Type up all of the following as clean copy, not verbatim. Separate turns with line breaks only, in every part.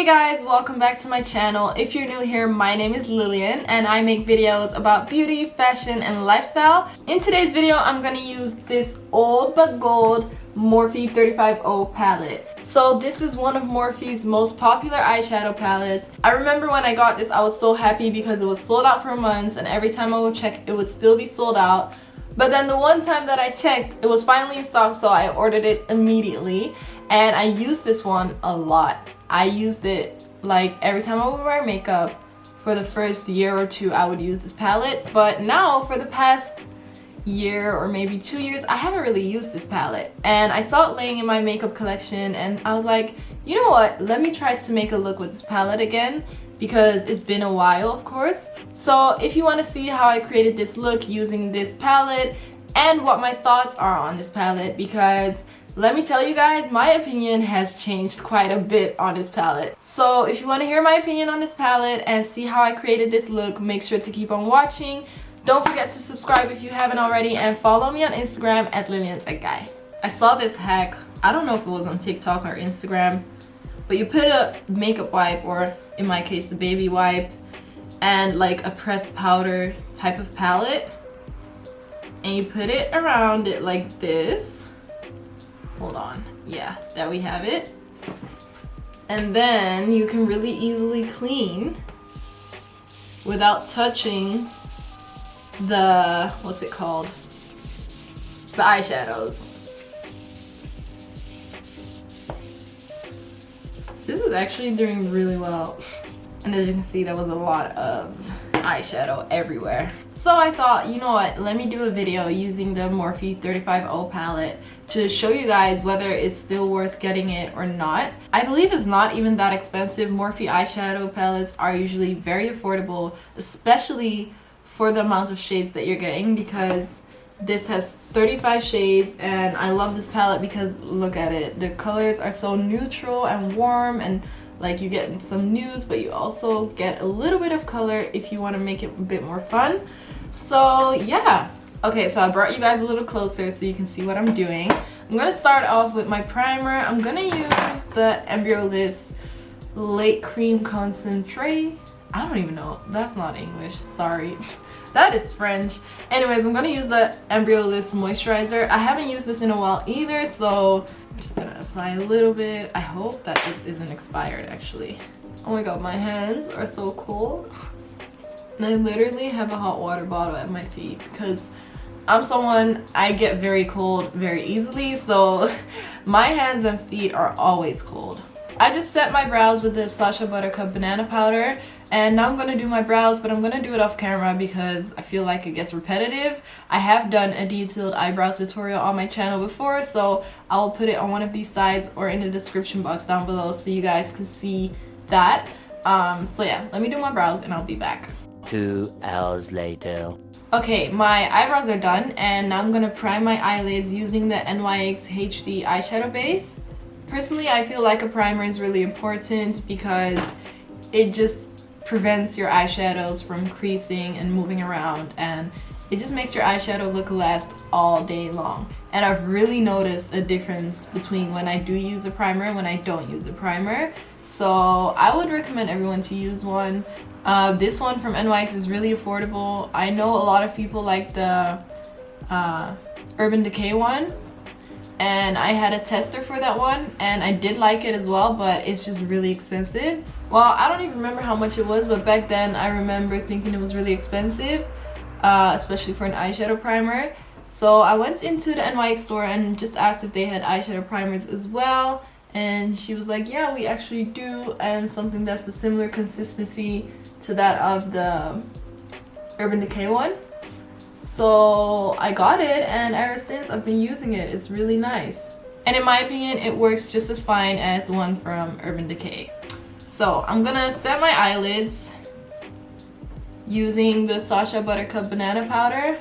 Hey guys, welcome back to my channel. If you're new here, my name is Lillian and I make videos about beauty, fashion, and lifestyle. In today's video, I'm gonna use this old but gold Morphe 35O palette. So this is one of Morphe's most popular eyeshadow palettes. I remember when I got this, I was so happy because it was sold out for months and every time I would check, it would still be sold out. But then the one time that I checked, it was finally in stock, so I ordered it immediately. And I used this one a lot. I used it like every time I would wear makeup. For the first year or two, I would use this palette. But now, for the past year or maybe 2 years, I haven't really used this palette. And I saw it laying in my makeup collection and I was like, you know what? Let me try to make a look with this palette again because it's been a while, of course. So if you want to see how I created this look using this palette and what my thoughts are on this palette, because let me tell you guys, my opinion has changed quite a bit on this palette. So if you want to hear my opinion on this palette and see how I created this look, make sure to keep on watching. Don't forget to subscribe if you haven't already and follow me on Instagram at Lillian'sAGuy. I saw this hack, I don't know if it was on TikTok or Instagram, but you put a makeup wipe, or in my case a baby wipe, and like a pressed powder type of palette, and you put it around it like this. Hold on, yeah, there we have it. And then you can really easily clean without touching the, what's it called? The eyeshadows. This is actually doing really well. And as you can see, there was a lot of eyeshadow everywhere. So I thought, you know what, let me do a video using the Morphe 35O palette to show you guys whether it's still worth getting it or not. I believe it's not even that expensive. Morphe eyeshadow palettes are usually very affordable, especially for the amount of shades that you're getting, because this has 35 shades and I love this palette because look at it. The colors are so neutral and warm, and like you get some nudes, but you also get a little bit of color if you want to make it a bit more fun. So yeah, okay, so I brought you guys a little closer so you can see what I'm doing. I'm gonna start off with my primer. I'm gonna use the Embryolist Late Cream Concentrate. I don't even know, that's not English, sorry. That is French. Anyways, I'm gonna use the Embryolist moisturizer. I haven't used this in a while either, so I'm just gonna apply a little bit. I hope that this isn't expired actually. Oh my god, my hands are so cold. And I literally have a hot water bottle at my feet because I'm someone, I get very cold very easily, so my hands and feet are always cold. I just set my brows with the Sacha Buttercup banana powder, and now I'm going to do my brows, but I'm going to do it off camera because I feel like it gets repetitive. I have done a detailed eyebrow tutorial on my channel before, so I'll put it on one of these sides or in the description box down below so you guys can see that. So yeah, let me do my brows and I'll be back.
2 hours later.
Okay, my eyebrows are done and now I'm going to prime my eyelids using the NYX HD eyeshadow base. Personally, I feel like a primer is really important because it just prevents your eyeshadows from creasing and moving around, and it just makes your eyeshadow look last all day long. And I've really noticed a difference between when I do use a primer and when I don't use a primer. So I would recommend everyone to use one. This one from NYX is really affordable. I know a lot of people like the Urban Decay one, and I had a tester for that one and I did like it as well, but it's just really expensive. Well, I don't even remember how much it was, but back then I remember thinking it was really expensive, especially for an eyeshadow primer. So I went into the NYX store and just asked if they had eyeshadow primers as well, and she was like, yeah, we actually do, and something that's a similar consistency to that of the Urban Decay one. So I got it and ever since I've been using it. It's really nice. And in my opinion, it works just as fine as the one from Urban Decay. So I'm gonna set my eyelids using the Sacha Buttercup banana powder.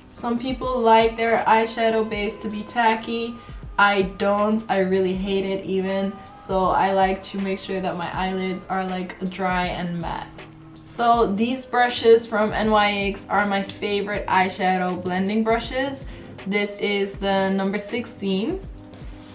Some people like their eyeshadow base to be tacky. I don't, I really hate it even. So I like to make sure that my eyelids are like dry and matte. So these brushes from NYX are my favorite eyeshadow blending brushes. This is the number 16.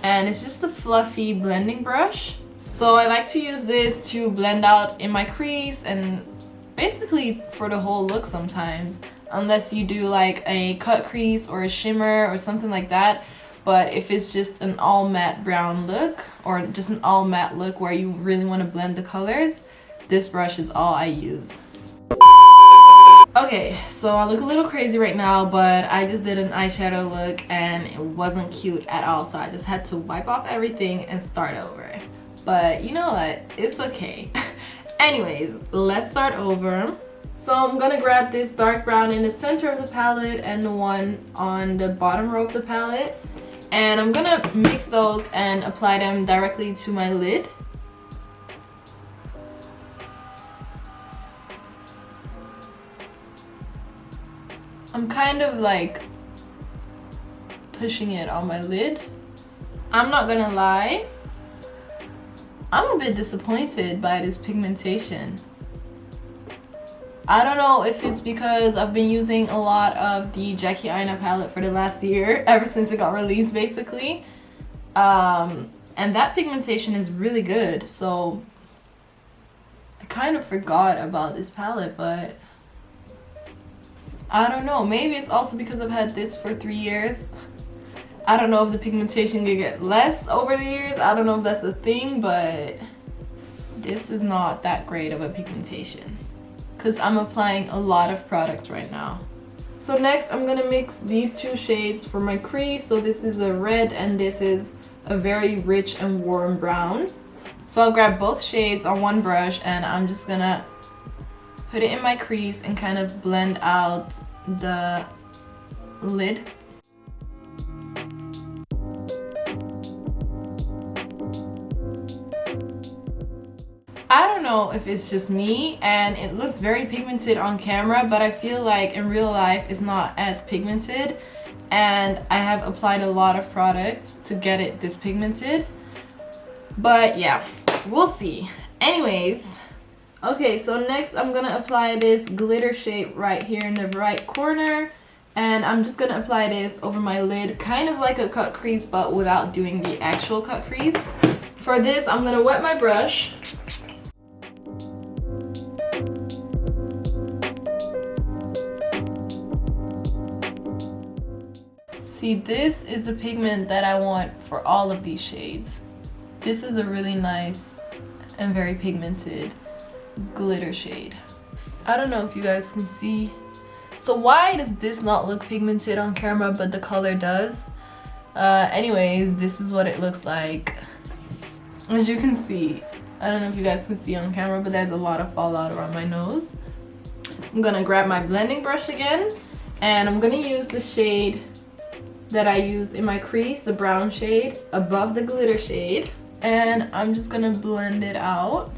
and it's just a fluffy blending brush. So I like to use this to blend out in my crease and basically for the whole look sometimes, unless you do like a cut crease or a shimmer or something like that. But if it's just an all matte brown look or just an all matte look where you really want to blend the colors, this brush is all I use. Okay, so I look a little crazy right now, but I just did an eyeshadow look and it wasn't cute at all, so I just had to wipe off everything and start over. But you know what? It's okay. Anyways, let's start over. So I'm gonna grab this dark brown in the center of the palette and the one on the bottom row of the palette, and I'm gonna mix those and apply them directly to my lid. I'm kind of like pushing it on my lid. I'm not gonna lie, I'm a bit disappointed by this pigmentation. I don't know if it's because I've been using a lot of the Jackie Aina palette for the last year, ever since it got released basically. And that pigmentation is really good, so I kind of forgot about this palette, but I don't know, maybe it's also because I've had this for 3 years. I don't know if the pigmentation can get less over the years. I don't know if that's a thing, but this is not that great of a pigmentation because I'm applying a lot of product right now. So next I'm gonna mix these two shades for my crease. So this is a red and this is a very rich and warm brown. So I'll grab both shades on one brush and I'm just gonna put it in my crease and kind of blend out the lid. I don't know if it's just me and it looks very pigmented on camera, but I feel like in real life it's not as pigmented, and I have applied a lot of products to get it this pigmented. But yeah, we'll see. Anyways, okay, so next I'm gonna apply this glitter shade right here in the right corner, and I'm just gonna apply this over my lid, kind of like a cut crease but without doing the actual cut crease. For this I'm gonna wet my brush. See, this is the pigment that I want for all of these shades. This is a really nice and very pigmented glitter shade. I don't know if you guys can see. So why does this not look pigmented on camera but the color does? Anyways, this is what it looks like. As you can see, I don't know if you guys can see on camera, but there's a lot of fallout around my nose. I'm gonna grab my blending brush again and I'm gonna use the shade that I used in my crease, the brown shade above the glitter shade, and I'm just gonna blend it out.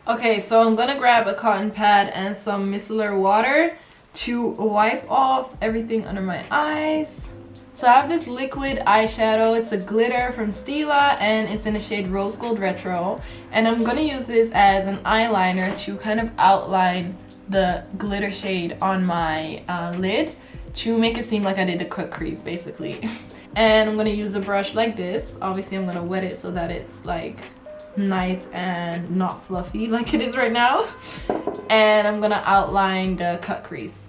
Okay, so I'm gonna grab a cotton pad and some micellar water to wipe off everything under my eyes. So I have this liquid eyeshadow. It's a glitter from Stila and it's in the shade Rose Gold Retro. And I'm gonna use this as an eyeliner to kind of outline the glitter shade on my lid to make it seem like I did a cut crease basically. And I'm gonna use a brush like this. Obviously I'm gonna wet it so that it's like nice and not fluffy like it is right now. And I'm gonna outline the cut crease.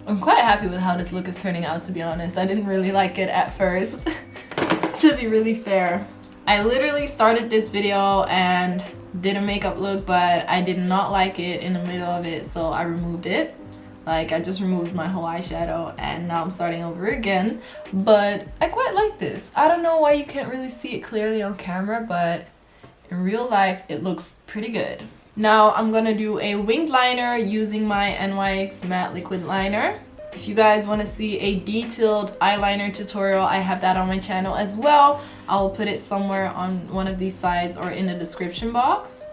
I'm quite happy with how this look is turning out, to be honest. I didn't really like it at first, to be really fair. I literally started this video and did a makeup look, but I did not like it in the middle of it, so I removed it. Like, I just removed my whole eyeshadow and now I'm starting over again. But I quite like this. I don't know why you can't really see it clearly on camera, but in real life it looks pretty good. Now I'm gonna do a winged liner using my NYX matte liquid liner. If you guys want to see a detailed eyeliner tutorial, I have that on my channel as well. I'll put it somewhere on one of these sides or in the description box.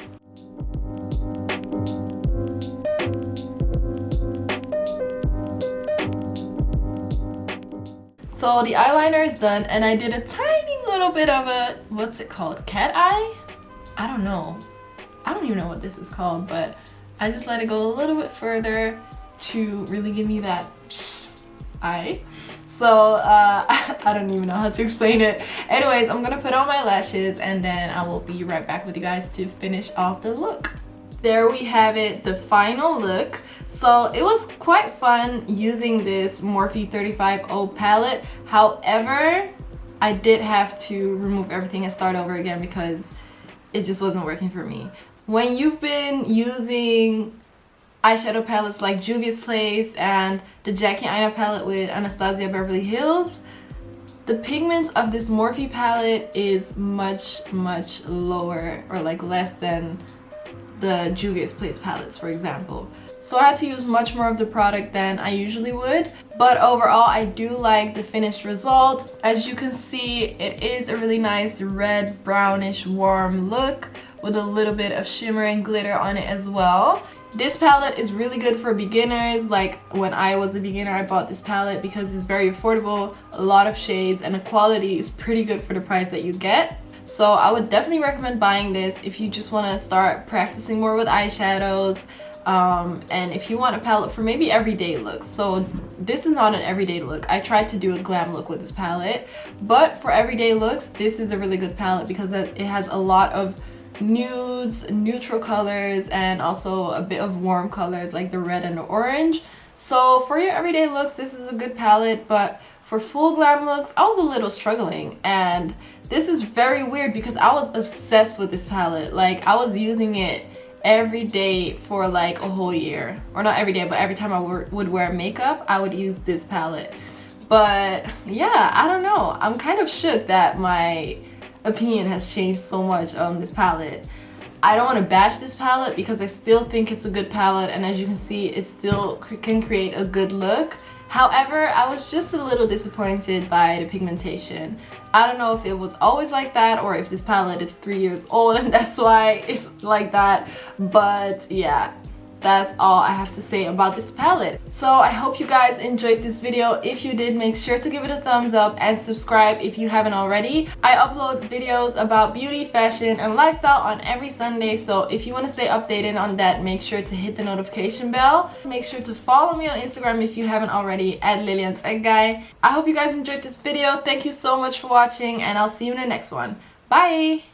So the eyeliner is done and I did a tiny little bit of a, what's it called? Cat eye? I don't know. I don't even know what this is called, but I just let it go a little bit further to really give me that eye. So I don't even know how to explain it. Anyways, I'm gonna put on my lashes and then I will be right back with you guys to finish off the look. There we have it, the final look. So it was quite fun using this Morphe 35O palette. However, I did have to remove everything and start over again because it just wasn't working for me. When you've been using eyeshadow palettes like Juvia's Place and the Jackie Aina palette with Anastasia Beverly Hills, the pigments of this Morphe palette is much lower, or like less than the Juvia's Place palettes, for example. So I had to use much more of the product than I usually would, but overall I do like the finished result. As you can see, it is a really nice red brownish warm look with a little bit of shimmer and glitter on it as well. This palette is really good for beginners. Like when I was a beginner, I bought this palette because it's very affordable, a lot of shades, and the quality is pretty good for the price that you get. So I would definitely recommend buying this if you just want to start practicing more with eyeshadows, and if you want a palette for maybe everyday looks. So this is not an everyday look. I tried to do a glam look with this palette, but for everyday looks, this is a really good palette because it has a lot of nudes, neutral colors, and also a bit of warm colors like the red and the orange. So for your everyday looks, this is a good palette, but for full glam looks, I was a little struggling. And this is very weird because I was obsessed with this palette. Like I was using it every day for like a whole year, or not every day, but every time I would wear makeup, I would use this palette. But yeah, I don't know, I'm kind of shook that my opinion has changed so much on this palette. I don't want to bash this palette because I still think it's a good palette, and as you can see, it still can create a good look. However, I was just a little disappointed by the pigmentation. I don't know if it was always like that or if this palette is 3 years old and that's why it's like that, but yeah, that's all I have to say about this palette. So I hope you guys enjoyed this video. If you did, make sure to give it a thumbs up and subscribe if you haven't already. I upload videos about beauty, fashion, and lifestyle on every Sunday, so if you want to stay updated on that, make sure to hit the notification bell. Make sure to follow me on Instagram if you haven't already, at @LillianTechGuy. I hope you guys enjoyed this video. Thank you so much for watching, and I'll see you in the next one. Bye!